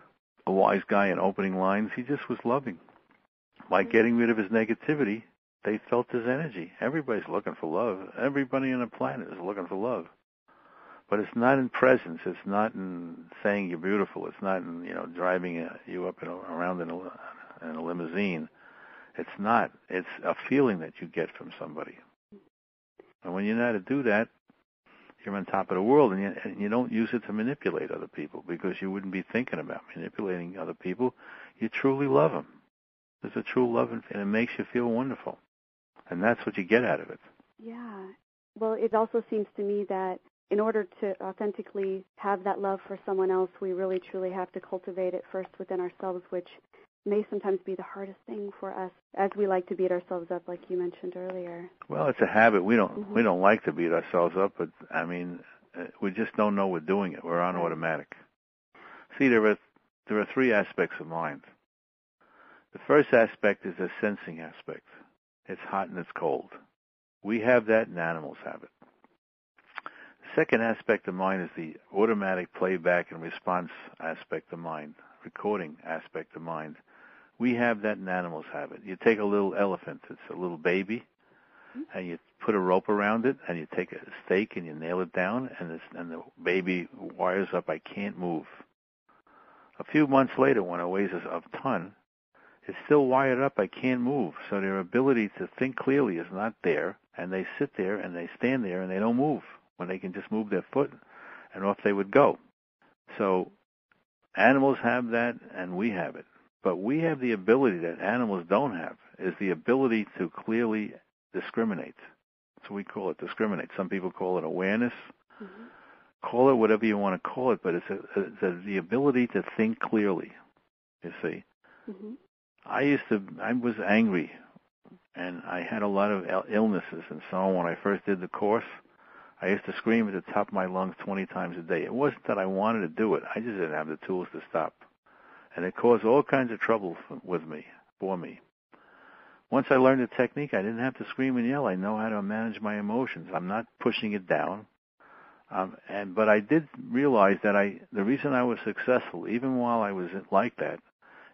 a wise guy and opening lines. He just was loving. By getting rid of his negativity, they felt his energy. Everybody's looking for love. Everybody on the planet is looking for love. But it's not in presence. It's not in saying you're beautiful. It's not in driving you up around in a limousine. It's not. It's a feeling that you get from somebody. And when you know how to do that, you're on top of the world, and you don't use it to manipulate other people because you wouldn't be thinking about manipulating other people. You truly love them. There's a true love, and it makes you feel wonderful. And that's what you get out of it. Yeah. Well, it also seems to me that in order to authentically have that love for someone else, we really truly have to cultivate it first within ourselves, which may sometimes be the hardest thing for us, as we like to beat ourselves up, like you mentioned earlier. Well, it's a habit. We don't like to beat ourselves up, but I mean, we just don't know we're doing it. We're on automatic. See, there are three aspects of mind. The first aspect is the sensing aspect. It's hot and it's cold. We have that, and animals have it. The second aspect of mind is the automatic playback and response aspect of mind, recording aspect of mind. We have that, and animals have it. You take a little elephant, it's a little baby, and you put a rope around it, and you take a stake and you nail it down, and the baby wires up, I can't move. A few months later, when it weighs a ton, it's still wired up, I can't move. So their ability to think clearly is not there, and they sit there and they stand there and they don't move when they can just move their foot and off they would go. So animals have that and we have it. But we have the ability that animals don't have, is the ability to clearly discriminate. That's what we call it, discriminate. Some people call it awareness. Mm-hmm. Call it whatever you want to call it, but it's the ability to think clearly, you see. Mm-hmm. I was angry, and I had a lot of illnesses and so on. When I first did the course, I used to scream at the top of my lungs 20 times a day. It wasn't that I wanted to do it. I just didn't have the tools to stop. And it caused all kinds of trouble for me. Once I learned the technique, I didn't have to scream and yell. I know how to manage my emotions. I'm not pushing it down. But I did realize that the reason I was successful, even while I was like that,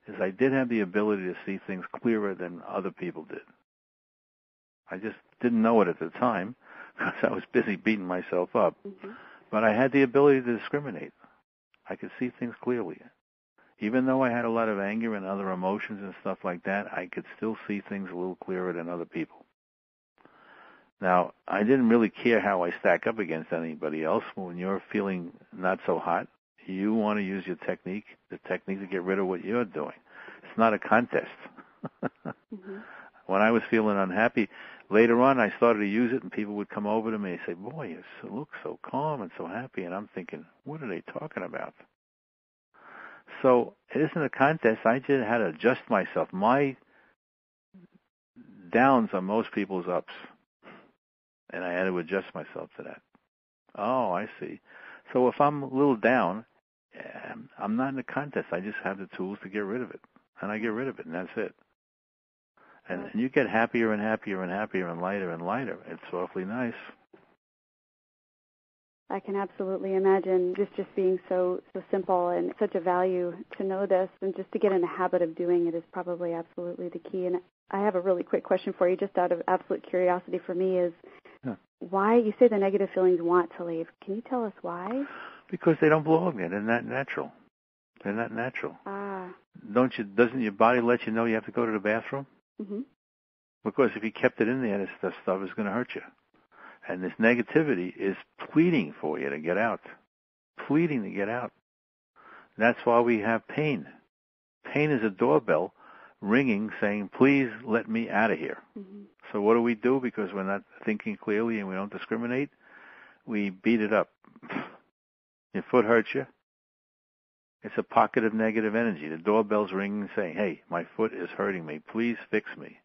is I did have the ability to see things clearer than other people did. I just didn't know it at the time because I was busy beating myself up. Mm-hmm. But I had the ability to discriminate. I could see things clearly. Even though I had a lot of anger and other emotions and stuff like that, I could still see things a little clearer than other people. Now, I didn't really care how I stack up against anybody else. When you're feeling not so hot, you want to use your technique, the technique to get rid of what you're doing. It's not a contest. Mm-hmm. When I was feeling unhappy, later on I started to use it, and people would come over to me and say, boy, you look so calm and so happy. And I'm thinking, what are they talking about? So it isn't a contest. I just had to adjust myself. My downs are most people's ups. And I had to adjust myself to that. Oh, I see. So if I'm a little down, I'm not in a contest. I just have the tools to get rid of it. And I get rid of it, and that's it. And you get happier and happier and happier and lighter. It's awfully nice. I can absolutely imagine just being so simple and such a value to know this, and just to get in the habit of doing it is probably absolutely the key. And I have a really quick question for you, just out of absolute curiosity for me, is why you say the negative feelings want to leave. Can you tell us why? Because they don't belong there. They're not natural. They're not natural. Doesn't your body let you know you have to go to the bathroom? Mm-hmm. Because if you kept it in there, this stuff is going to hurt you. And this negativity is pleading for you to get out. Pleading to get out. That's why we have pain. Pain is a doorbell ringing saying, please let me out of here. Mm-hmm. So what do? Because we're not thinking clearly and we don't discriminate, we beat it up. Your foot hurts you. It's a pocket of negative energy. The doorbell's ringing saying, hey, my foot is hurting me. Please fix me.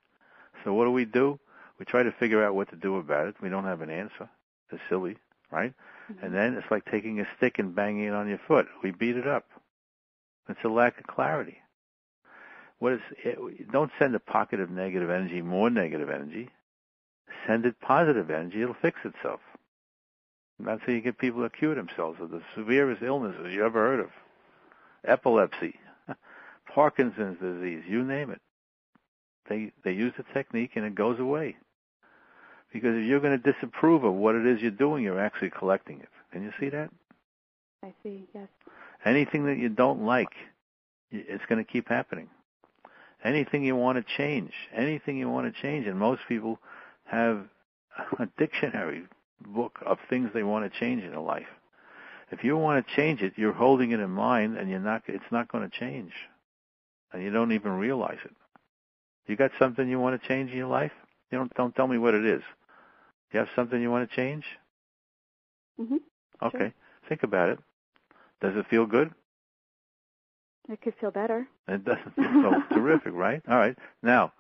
So what do? We try to figure out what to do about it. We don't have an answer. It's silly, right? Mm-hmm. And then it's like taking a stick and banging it on your foot. We beat it up. It's a lack of clarity. Don't send a pocket of negative energy more negative energy. Send it positive energy. It'll fix itself. And that's how you get people to cure themselves of the severest illnesses you ever heard of. Epilepsy, Parkinson's disease, you name it. They use the technique and it goes away. Because if you're going to disapprove of what it is you're doing, you're actually collecting it. Can you see that? I see, yes. Anything that you don't like, it's going to keep happening. Anything you want to change, and most people have a dictionary book of things they want to change in their life. If you want to change it, you're holding it in mind, and it's not going to change. And you don't even realize it. You got something you want to change in your life? Don't tell me what it is. You have something you want to change? Mm-hmm. Okay. Sure. Think about it. Does it feel good? It could feel better. It doesn't feel so terrific, right? All right. Now,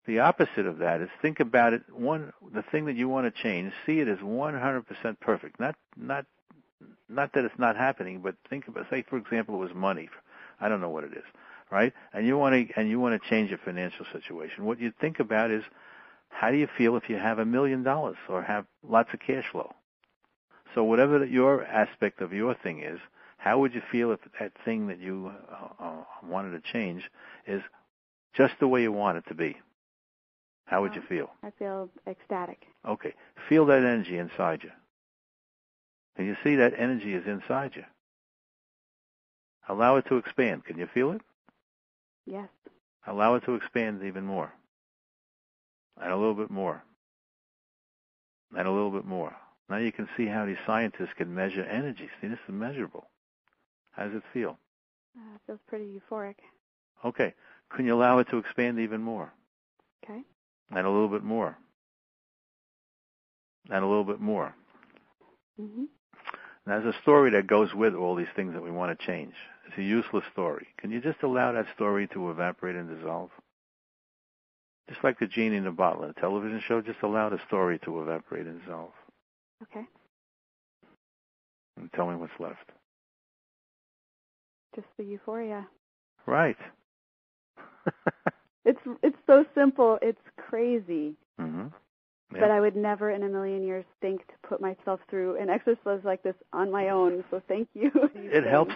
the opposite of that is think about it. The thing that you want to change, see it as 100% perfect. Not that it's not happening, but think about, say, for example, it was money. I don't know what it is, right? And you want to change your financial situation. What you think about is, how do you feel if you have $1 million or have lots of cash flow? So whatever your aspect of your thing is, how would you feel if that thing that you wanted to change is just the way you want it to be? How would you feel? I feel ecstatic. Okay. Feel that energy inside you. Can you see that energy is inside you? Allow it to expand. Can you feel it? Yes. Allow it to expand even more. And a little bit more. And a little bit more. Now you can see how these scientists can measure energy. See, this is measurable. How does it feel? It feels pretty euphoric. Okay. Can you allow it to expand even more? Okay. And a little bit more. And a little bit more. Mm-hmm. Now, there's a story that goes with all these things that we want to change. It's a useless story. Can you just allow that story to evaporate and dissolve? Just like the genie in the bottle in a television show, just allow the story to evaporate and dissolve. Okay. And tell me what's left. Just the euphoria. Right. It's so simple. It's crazy. Mm-hmm. Yep. But I would never in a million years think to put myself through an exercise like this on my own. So thank you. It helps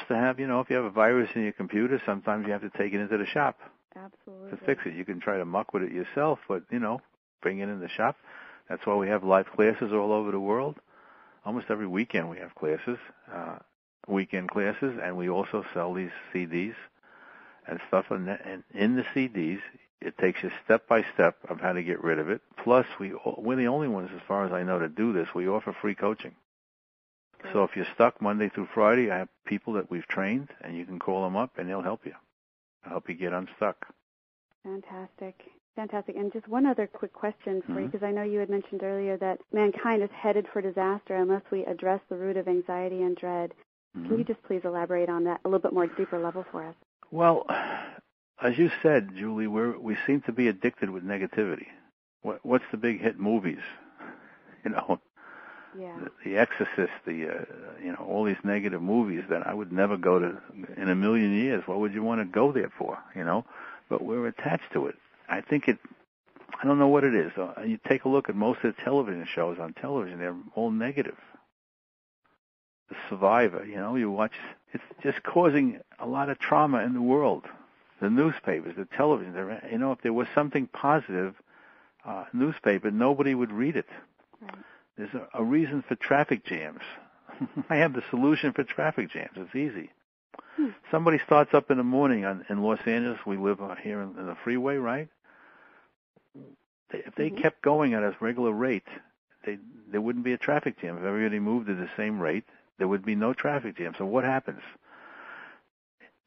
to have, if you have a virus in your computer, sometimes you have to take it into the shop. Absolutely. To fix it. You can try to muck with it yourself, but, bring it in the shop. That's why we have live classes all over the world. Almost every weekend we have classes, weekend classes, and we also sell these CDs and stuff. And in the CDs, it takes you step by step of how to get rid of it. Plus, we're the only ones, as far as I know, to do this. We offer free coaching. Good. So if you're stuck Monday through Friday, I have people that we've trained, and you can call them up, and they'll help you. They'll help you get unstuck. Fantastic. And just one other quick question for you, because I know you had mentioned earlier that mankind is headed for disaster unless we address the root of anxiety and dread. Mm-hmm. Can you just please elaborate on that a little bit more deeper level for us? Well, as you said, Julie, we seem to be addicted with negativity. What's the big hit movies? Yeah. The Exorcist, all these negative movies that I would never go to in a million years. What would you want to go there for? But we're attached to it. I think I don't know what it is. You take a look at most of the television shows on television, they're all negative. The Survivor, you watch, it's just causing a lot of trauma in the world. The newspapers, the television, if there was something positive, newspaper, nobody would read it. Right. There's a reason for traffic jams. I have the solution for traffic jams. It's easy. Somebody starts up in the morning in Los Angeles. We live here in the freeway, right? If they kept going at a regular rate, there wouldn't be a traffic jam. If everybody moved at the same rate, there would be no traffic jam. So what happens?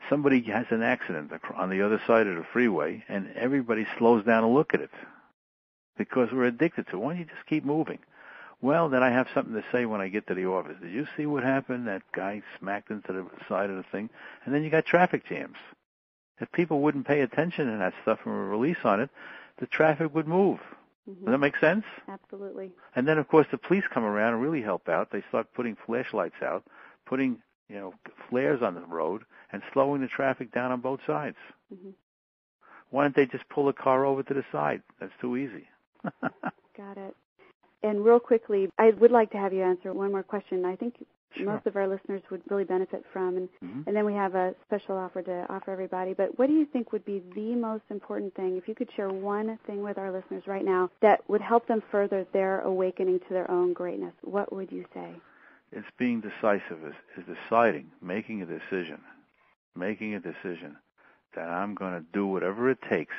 Somebody has an accident on the other side of the freeway, and everybody slows down to look at it because we're addicted to it. Why don't you just keep moving? Well, then I have something to say when I get to the office. Did you see what happened? That guy smacked into the side of the thing. And then you got traffic jams. If people wouldn't pay attention to that stuff and release on it, the traffic would move. Mm-hmm. Does that make sense? Absolutely. And then, of course, the police come around and really help out. They start putting flashlights out, putting, flares on the road, and slowing the traffic down on both sides. Mm-hmm. Why don't they just pull a car over to the side? That's too easy. Got it. And real quickly, I would like to have you answer one more question I think most of our listeners would really benefit from. And then we have a special offer to offer everybody. But what do you think would be the most important thing, if you could share one thing with our listeners right now, that would help them further their awakening to their own greatness? What would you say? It's being decisive, is deciding, making a decision that I'm going to do whatever it takes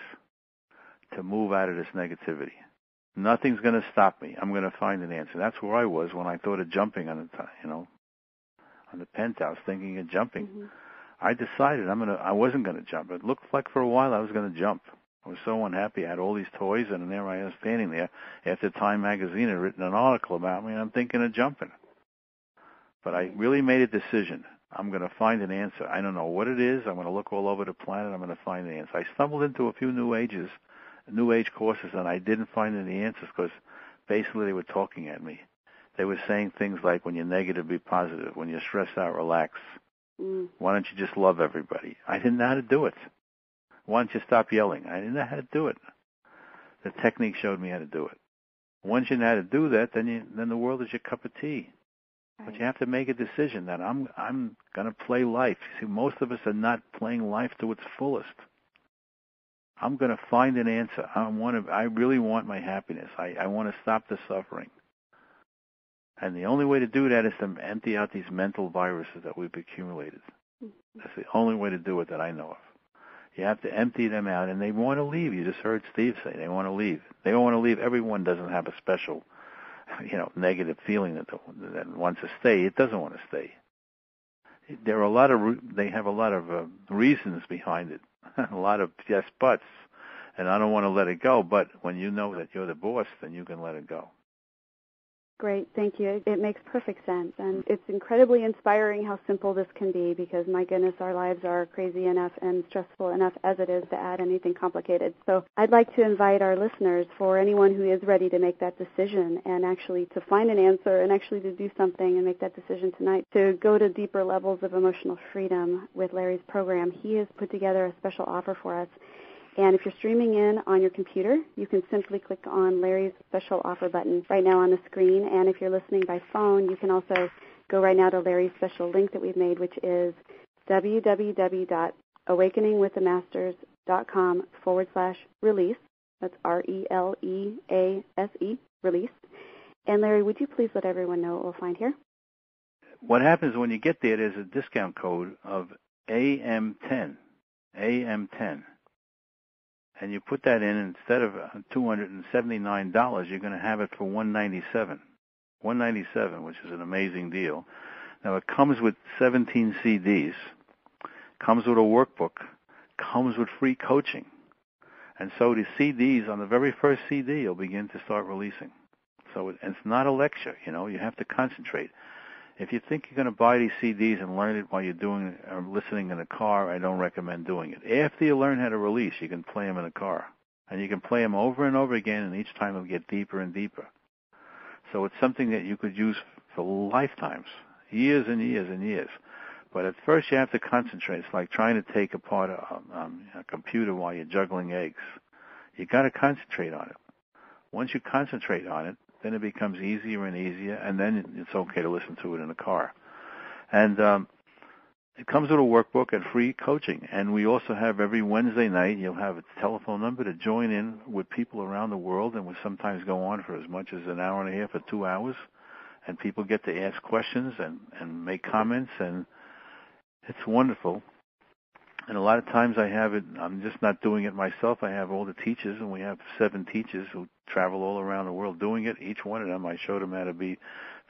to move out of this negativity. Nothing's going to stop me. I'm going to find an answer. That's where I was when I thought of jumping on the penthouse, thinking of jumping. Mm-hmm. I decided I wasn't going to jump. It looked like for a while I was going to jump. I was so unhappy. I had all these toys, and there I was standing there after Time magazine had written an article about me, and I'm thinking of jumping. But I really made a decision. I'm going to find an answer. I don't know what it is. I'm going to look all over the planet. I'm going to find an answer. I stumbled into a few New Age courses, and I didn't find any answers because basically they were talking at me. They were saying things like, when you're negative, be positive. When you're stressed out, relax. Why don't you just love everybody? I didn't know how to do it. Why don't you stop yelling? I didn't know how to do it. The technique showed me how to do it. Once you know how to do that, then the world is your cup of tea. Right. But you have to make a decision that I'm going to play life. See, most of us are not playing life to its fullest. I'm going to find an answer. I really want my happiness. I want to stop the suffering. And the only way to do that is to empty out these mental viruses that we've accumulated. That's the only way to do it that I know of. You have to empty them out, and they want to leave. You just heard Steve say they want to leave. They don't want to leave. Everyone doesn't have a special, negative feeling that wants to stay. It doesn't want to stay. They have a lot of reasons behind it, a lot of yes buts, and I don't want to let it go. But when you know that you're the boss, then you can let it go. Great, thank you. It makes perfect sense, and it's incredibly inspiring how simple this can be, because my goodness, our lives are crazy enough and stressful enough as it is to add anything complicated. So I'd like to invite our listeners, for anyone who is ready to make that decision and actually to find an answer and actually to do something and make that decision tonight, to go to deeper levels of emotional freedom with Larry's program. He has put together a special offer for us. And if you're streaming in on your computer, you can simply click on Larry's special offer button right now on the screen. And if you're listening by phone, you can also go right now to Larry's special link that we've made, which is www.awakeningwiththemasters.com/release. That's RELEASE, release. And Larry, would you please let everyone know what we'll find here? What happens when you get there, there's a discount code of AM10. AM10. And you put that in, instead of $279, you're going to have it for $197. $197, which is an amazing deal. Now, it comes with 17 CDs, comes with a workbook, comes with free coaching. And so the CDs, on the very first CD, you'll begin to start releasing. So it's not a lecture, you have to concentrate. If you think you're going to buy these CDs and learn it while you're doing or listening in a car, I don't recommend doing it. After you learn how to release, you can play them in a car. And you can play them over and over again, and each time it'll get deeper and deeper. So it's something that you could use for lifetimes, years and years and years. But at first you have to concentrate. It's like trying to take apart a computer while you're juggling eggs. You got to concentrate on it. Once you concentrate on it, then it becomes easier and easier, and then it's okay to listen to it in a car. And it comes with a workbook and free coaching. And we also have every Wednesday night, you'll have a telephone number to join in with people around the world, and we sometimes go on for as much as an hour and a half or 2 hours. And people get to ask questions and make comments, and it's wonderful. And a lot of times I'm just not doing it myself. I have all the teachers, and we have 7 teachers who travel all around the world doing it. Each one of them, I showed them how to be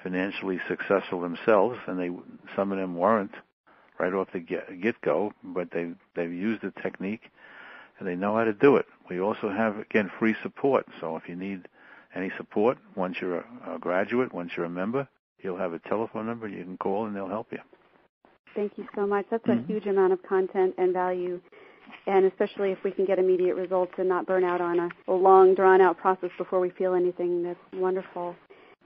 financially successful themselves, and some of them weren't right off the get-go, but they've used the technique, and they know how to do it. We also have, again, free support. So if you need any support, once you're a graduate, once you're a member, you'll have a telephone number you can call, and they'll help you. Thank you so much. That's a huge amount of content and value, and especially if we can get immediate results and not burn out on a long, drawn-out process before we feel anything. That's wonderful.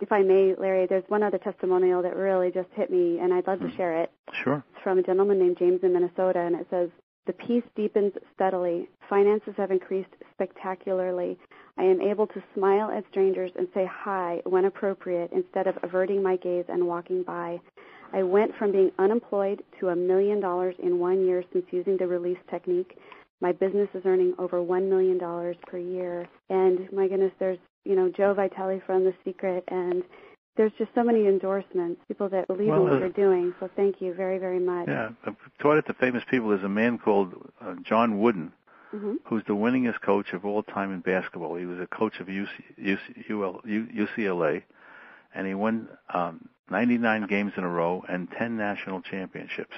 If I may, Larry, there's one other testimonial that really just hit me, and I'd love to share it. Sure. It's from a gentleman named James in Minnesota, and it says, "The peace deepens steadily. Finances have increased spectacularly. I am able to smile at strangers and say hi when appropriate instead of averting my gaze and walking by. I went from being unemployed to $1 million in 1 year since using the release technique. My business is earning over $1 million per year." And my goodness, there's, Joe Vitale from The Secret, and there's just so many endorsements, people that believe in what you're doing. So thank you very, very much. Yeah, I've taught it to famous people. There's a man called John Wooden, who's the winningest coach of all time in basketball. He was a coach of UCLA, and he won 99 games in a row and 10 national championships.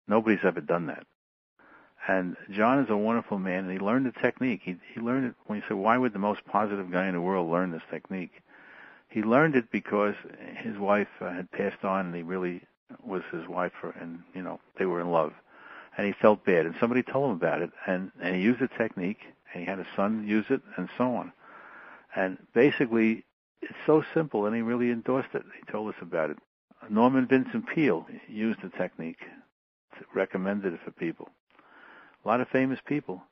Nobody's ever done that. And John is a wonderful man, and he learned the technique. He learned it when you say, why would the most positive guy in the world learn this technique? He learned it because his wife had passed on, and he really was his wife, and they were in love, and he felt bad, and somebody told him about it, and he used the technique, and he had his son use it, and so on. And basically, it's so simple, and he really endorsed it. He told us about it. Norman Vincent Peale used the technique, recommended it for people. A lot of famous people.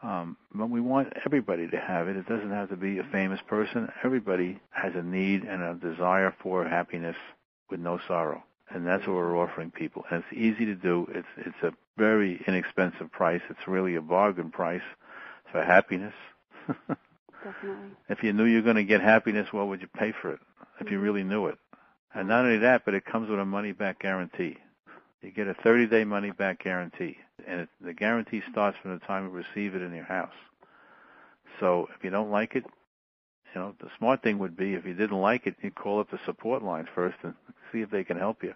But we want everybody to have it. It doesn't have to be a famous person. Everybody has a need and a desire for happiness with no sorrow. And that's what we're offering people. And it's easy to do. It's a very inexpensive price. It's really a bargain price for happiness. Definitely. If you knew you were going to get happiness, what would you pay for it? If you really knew it. And not only that, but it comes with a money-back guarantee. You get a 30-day money-back guarantee. And the guarantee starts from the time you receive it in your house. So if you don't like it, the smart thing would be, if you didn't like it, you'd call up the support line first and see if they can help you.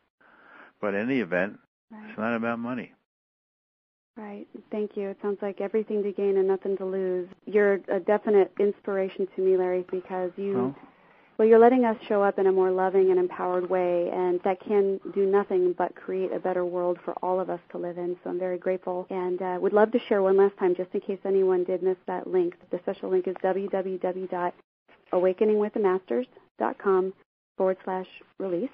But in any event, It's not about money. Right. Thank you. It sounds like everything to gain and nothing to lose. You're a definite inspiration to me, Larry, because you're letting us show up in a more loving and empowered way, and that can do nothing but create a better world for all of us to live in. So I'm very grateful, and would love to share one last time, just in case anyone did miss that link. The special link is www.awakeningwiththemasters.com/release.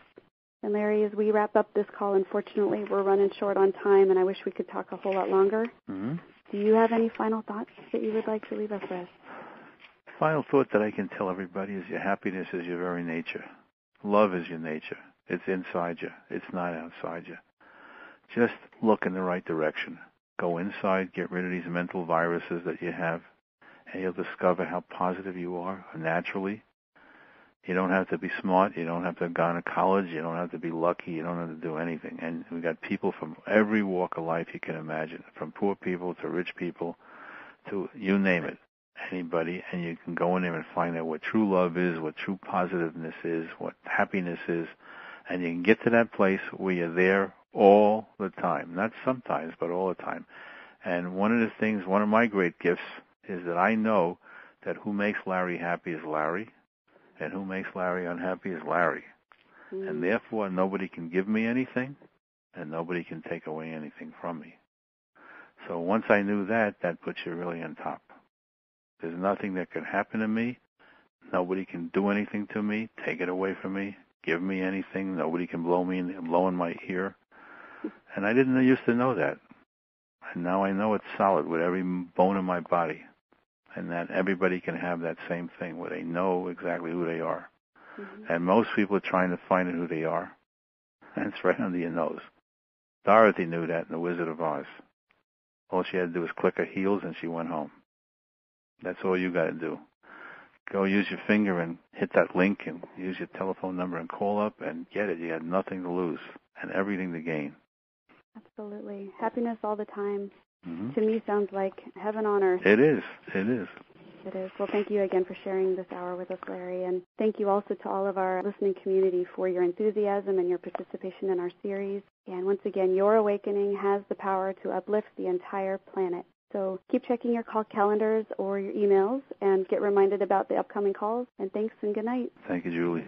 And Larry, as we wrap up this call, unfortunately, we're running short on time, and I wish we could talk a whole lot longer. Mm-hmm. Do you have any final thoughts that you would like to leave us with? Final thought that I can tell everybody is your happiness is your very nature. Love is your nature. It's inside you. It's not outside you. Just look in the right direction. Go inside, get rid of these mental viruses that you have, and you'll discover how positive you are naturally. You don't have to be smart. You don't have to have gone to college. You don't have to be lucky. You don't have to do anything. And we've got people from every walk of life you can imagine, from poor people to rich people to you name it, anybody. And you can go in there and find out what true love is, what true positiveness is, what happiness is. And you can get to that place where you're there all the time. Not sometimes, but all the time. And one of my great gifts is that I know that who makes Larry happy is Larry. And who makes Larry unhappy is Larry. Mm-hmm. And therefore, nobody can give me anything, and nobody can take away anything from me. So once I knew that puts you really on top. There's nothing that can happen to me. Nobody can do anything to me, take it away from me, give me anything. Nobody can blow in my ear. And I didn't used to know that. And now I know it's solid with every bone in my body. And that everybody can have that same thing where they know exactly who they are. Mm-hmm. And most people are trying to find out who they are. And it's right under your nose. Dorothy knew that in The Wizard of Oz. All she had to do was click her heels and she went home. That's all you got to do. Go use your finger and hit that link and use your telephone number and call up and get it. You had nothing to lose and everything to gain. Absolutely. Happiness all the time. Mm-hmm. To me, sounds like heaven on earth. It is. It is. It is. Well, thank you again for sharing this hour with us, Larry. And thank you also to all of our listening community for your enthusiasm and your participation in our series. And once again, your awakening has the power to uplift the entire planet. So keep checking your call calendars or your emails and get reminded about the upcoming calls. And thanks and good night. Thank you, Julie.